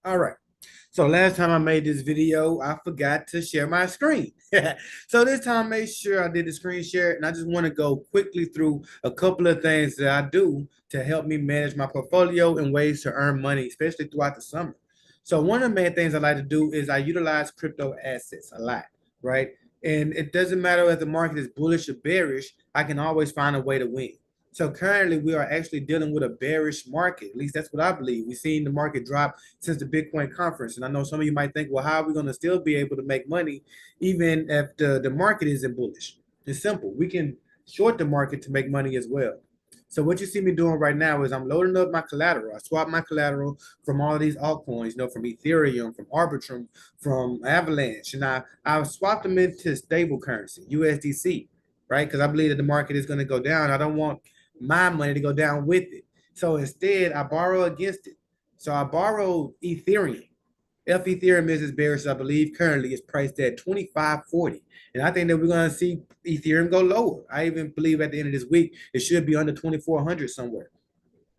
All right. So last time I made this video, I forgot to share my screen. So this time I made sure I did the screen share, and I just want to go quickly through a couple of things that I do to help me manage my portfolio and ways to earn money, especially throughout the summer. So one of the main things I like to do is I utilize crypto assets a lot, right? And it doesn't matter if the market is bullish or bearish, I can always find a way to win. So currently, we are actually dealing with a bearish market. At least that's what I believe. We've seen the market drop since the Bitcoin conference. And I know some of you might think, well, how are we going to still be able to make money even if the market isn't bullish? It's simple. We can short the market to make money as well. So what you see me doing right now is I'm loading up my collateral. I swap my collateral from all of these altcoins, from Ethereum, from Arbitrum, from Avalanche, and I've swapped them into stable currency, USDC, right? Because I believe that the market is going to go down. I don't want my money to go down with it. So instead, I borrow against it. So I borrowed Ethereum. If Ethereum is as bearish as I believe currently, it's priced at 25.40. And I think that we're going to see Ethereum go lower. I even believe at the end of this week, it should be under 2,400 somewhere.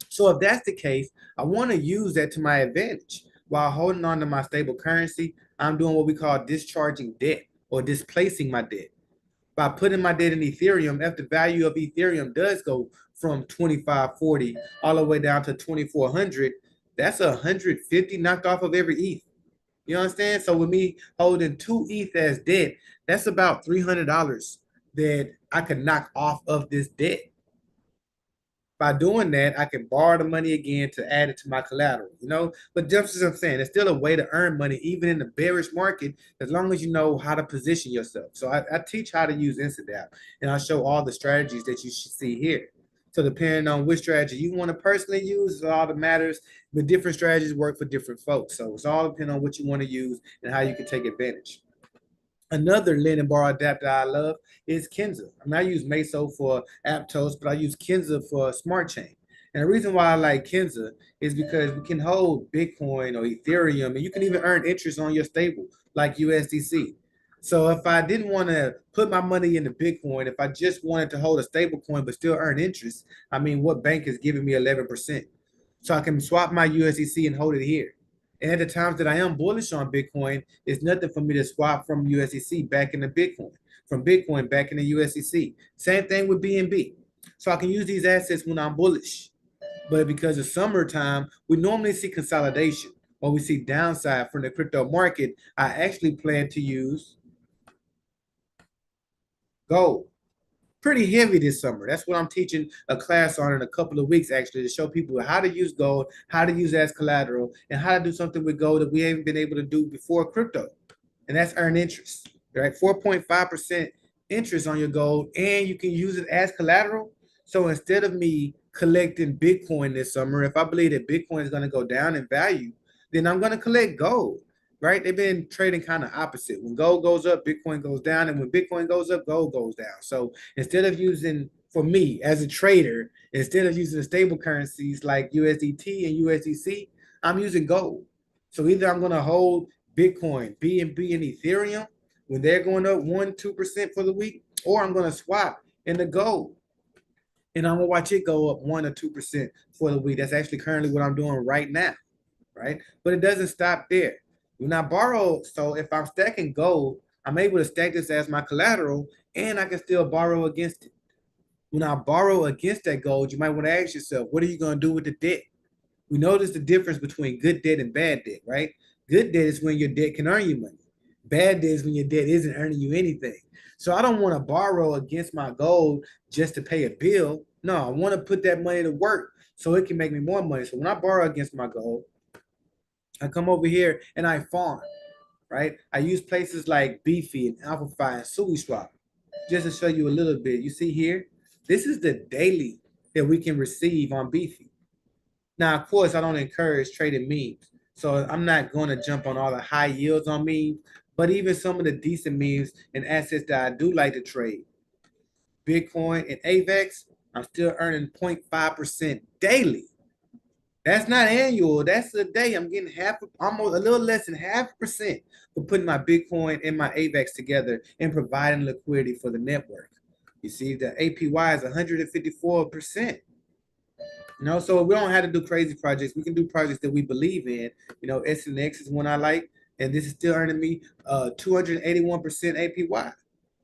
So if that's the case, I want to use that to my advantage. While holding on to my stable currency, I'm doing what we call discharging debt or displacing my debt by putting my debt in Ethereum. If the value of Ethereum does go from 25.40 all the way down to 2,400, that's 150 knocked off of every ETH. You understand? So with me holding two ETH as debt, that's about $300 that I could knock off of this debt. By doing that, I can borrow the money again to add it to my collateral. But just as I'm saying, it's still a way to earn money, even in the bearish market, as long as you know how to position yourself. So I teach how to use InstaDApp, and I'll show all the strategies that you should see here. So depending on which strategy you want to personally use, is all that matters. But different strategies work for different folks. So it's all depending on what you want to use and how you can take advantage. Another lend and borrow adapter I love is Kenza. I use Meso for Aptos, but I use Kenza for Smart Chain. And the reason why I like Kenza is because we can hold Bitcoin or Ethereum, and you can even earn interest on your stable like USDC. So if I didn't want to put my money into Bitcoin, if I just wanted to hold a stable coin but still earn interest, what bank is giving me 11%? So I can swap my USDC and hold it here. And at the times that I am bullish on Bitcoin, it's nothing for me to swap from USDC back into Bitcoin, from Bitcoin back into USDC. Same thing with BNB. So I can use these assets when I'm bullish. But because it's summertime, we normally see consolidation or we see downside from the crypto market. I actually plan to use gold pretty heavy this summer. That's what I'm teaching a class on in a couple of weeks, actually, to show people how to use gold, how to use it as collateral, and how to do something with gold that we haven't been able to do before crypto. And that's earn interest, right? 4.5% interest on your gold, and you can use it as collateral. So instead of me collecting Bitcoin this summer, if I believe that Bitcoin is going to go down in value, then I'm going to collect gold, right? They've been trading kind of opposite. When gold goes up, Bitcoin goes down, and when Bitcoin goes up, gold goes down. So instead of using, for me as a trader, instead of using stable currencies like USDT and USDC, I'm using gold. So either I'm going to hold Bitcoin, BNB, and Ethereum when they're going up 1-2% for the week, or I'm going to swap into gold and I'm gonna watch it go up 1 or 2% for the week. That's actually currently what I'm doing right now, right? But it doesn't stop there. When I borrow, so if I'm stacking gold, I'm able to stack this as my collateral, and I can still borrow against it. When I borrow against that gold, you might want to ask yourself, what are you going to do with the debt? We notice the difference between good debt and bad debt, right? Good debt is when your debt can earn you money. Bad debt is when your debt isn't earning you anything. So I don't want to borrow against my gold just to pay a bill. No, I want to put that money to work so it can make me more money. So when I borrow against my gold, I come over here and I farm, right? I use places like Beefy and AlphaFi and SuiSwap just to show you a little bit. You see here, this is the daily that we can receive on Beefy. Now, of course, I don't encourage trading memes. So I'm not going to jump on all the high yields on memes, but even some of the decent memes and assets that I do like to trade, Bitcoin and AVAX, I'm still earning 0.5% daily. That's not annual. That's a day. I'm getting almost a little less than 0.5% for putting my Bitcoin and my AVAX together and providing liquidity for the network. You see, the APY is 154%. So we don't have to do crazy projects. We can do projects that we believe in. SNX is one I like, and this is still earning me 281% APY.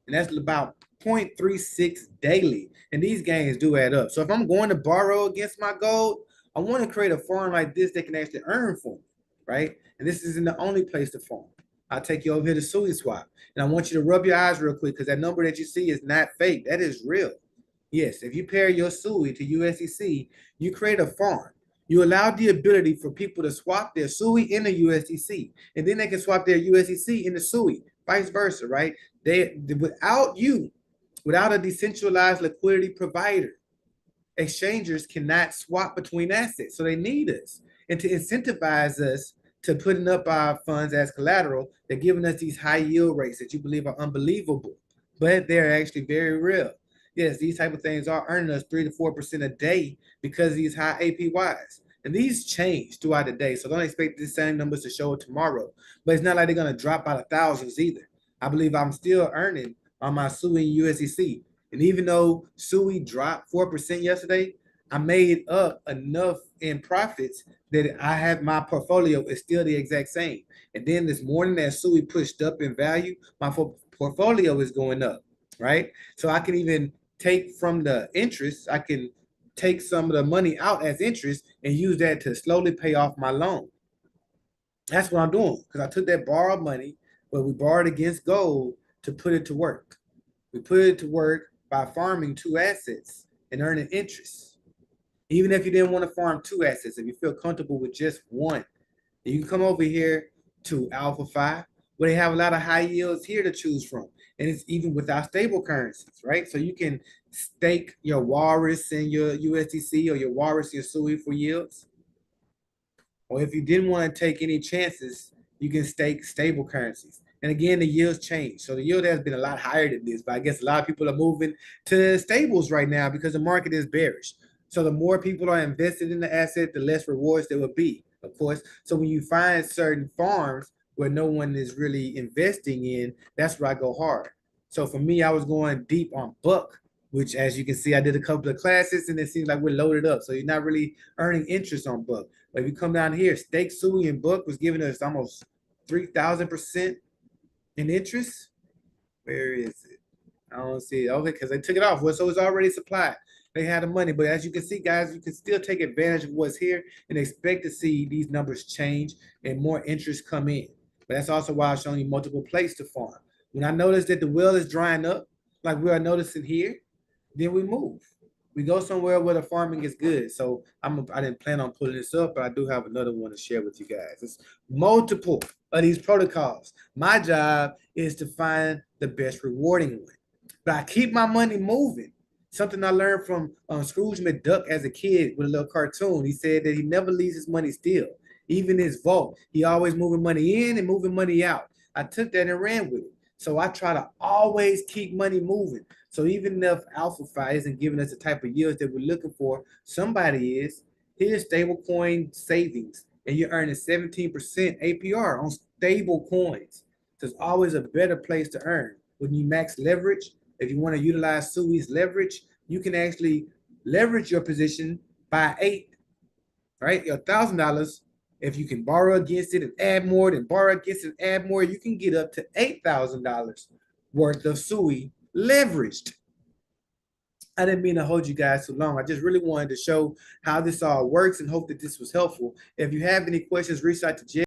And that's about 0.36 daily. And these gains do add up. So if I'm going to borrow against my gold, I want to create a farm like this that can actually earn for me, right? And this isn't the only place to farm. I'll take you over here to SuiSwap. And I want you to rub your eyes real quick because that number that you see is not fake. That is real. Yes, if you pair your SUI to USDC, you create a farm. You allow the ability for people to swap their SUI into USDC, and then they can swap their USDC into SUI, vice versa, right? Without a decentralized liquidity provider, exchangers cannot swap between assets. So they need us. And to incentivize us to putting up our funds as collateral, they're giving us these high yield rates that you believe are unbelievable, but they're actually very real. Yes, these type of things are earning us 3 to 4% a day because of these high APYs. And these change throughout the day. So don't expect the same numbers to show tomorrow. But it's not like they're going to drop out of thousands either. I believe I'm still earning on my SUI and USDC. And even though SUI dropped 4% yesterday, I made up enough in profits that I have my portfolio is still the exact same. And then this morning, as SUI pushed up in value, my portfolio is going up, right? So I can even take from the interest, I can take some of the money out as interest and use that to slowly pay off my loan. That's what I'm doing because I took that borrowed money, but we borrowed against gold to put it to work. We put it to work by farming two assets and earning interest. Even if you didn't want to farm two assets, if you feel comfortable with just one, you can come over here to AlphaFi, where they have a lot of high yields here to choose from. And it's even without stable currencies, right? So you can stake your Walrus and your USDC or your Walrus and your SUI for yields. Or if you didn't want to take any chances, you can stake stable currencies. And again, the yields change. So the yield has been a lot higher than this, but I guess a lot of people are moving to stables right now because the market is bearish. So the more people are invested in the asset, the less rewards there will be, of course. So when you find certain farms where no one is really investing in, that's where I go hard. So for me, I was going deep on Buck, which as you can see, I did a couple of classes and it seems like we're loaded up. So you're not really earning interest on Buck. But if you come down here, Stake, SUI, and Buck was giving us almost 3,000% in interest. Where is it? I don't see it. Okay, because they took it off. Well, so it's already supplied. They had the money. But as you can see, guys, you can still take advantage of what's here and expect to see these numbers change and more interest come in. But that's also why I'm showing you multiple places to farm. When I notice that the well is drying up, like we are noticing here, then we move. We go somewhere where the farming is good. So I didn't plan on pulling this up, but I do have another one to share with you guys. It's multiple of these protocols. My job is to find the best rewarding one. But I keep my money moving. Something I learned from Scrooge McDuck as a kid with a little cartoon. He said that he never leaves his money still. Even his vault, he always moving money in and moving money out. I took that and ran with it. So I try to always keep money moving. So even if AlphaFi isn't giving us the type of yields that we're looking for, somebody is. Here's stablecoin savings, and you're earning 17% APR on stable coins. So it's always a better place to earn. When you max leverage, if you want to utilize SUI's leverage, you can actually leverage your position by 8, right? Your $1,000. If you can borrow against it and add more, then borrow against it and add more, you can get up to $8,000 worth of SUI leveraged. I didn't mean to hold you guys too long. I just really wanted to show how this all works and hope that this was helpful. If you have any questions, reach out to Jay.